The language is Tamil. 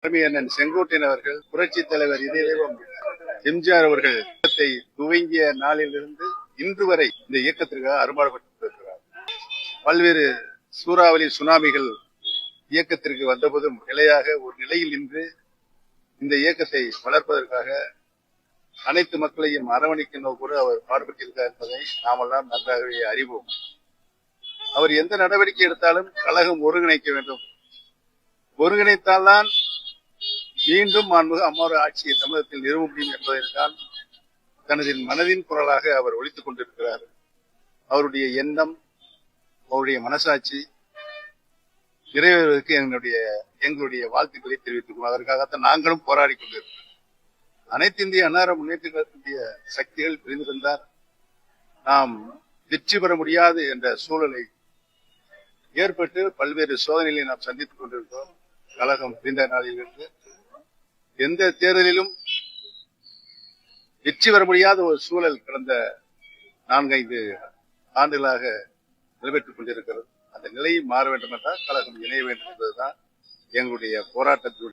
அண்ணன் செங்கோட்டையன் அவர்கள் புரட்சி தலைவர் இதயம் எம்ஜிஆர் அவர்கள் துவங்கிய நாளிலிருந்து இன்று வரை இந்த இயக்கத்திற்காக அரும்பாடுபட்டிருக்கிறார். பல்வேறு சூறாவளி சுனாமிகள் இயக்கத்திற்கு வந்தபோதும் நிலையாக ஒரு நிலையில் நின்று இந்த இயக்கத்தை வளர்ப்பதற்காக அனைத்து மக்களையும் அரவணைக்கும் நோக்கோடு அவர் பாடுபட்டிருக்கிறார் என்பதை நாமெல்லாம் நன்றாகவே அறிவோம். அவர் எந்த நடவடிக்கை எடுத்தாலும் கழகம் ஒருங்கிணைக்க வேண்டும். ஒருங்கிணைத்தால்தான் மீண்டும் அம்மாவோட ஆட்சியை தமிழகத்தில் நிறுவ முடியும் என்பதற்கான் தனது மனதின் குரலாக அவர் ஒலித்துக் கொண்டிருக்கிறார். அவருடைய எண்ணம், அவருடைய மனசாட்சி நிறைவேறுவதற்கு எங்களுடைய வாழ்த்துக்களை தெரிவித்துக் அதற்காகத்தான் நாங்களும் போராடி கொண்டிருக்கிறோம். அனைத்து இந்திய அன்னார முன்னேற்ற கழகத்தினுடைய சக்திகள் பிரிந்திருந்தார் நாம் வெற்றி பெற முடியாது என்ற சூழலை ஏற்பட்டு பல்வேறு சோதனைகளை நாம் சந்தித்துக் கொண்டிருக்கிறோம். கழகம் பிரிந்த நாளிலிருந்து எந்த தேர்தலிலும் வெற்றி பெற முடியாத ஒரு சூழல் கடந்த 4-5 ஆண்டுகளாக நிறைவேற்றிக் கொண்டிருக்கிறது. அந்த நிலையை மாற வேண்டும் என்றால் கழகம் இணைய வேண்டும் என்பதுதான் எங்களுடைய போராட்டத்தினுடைய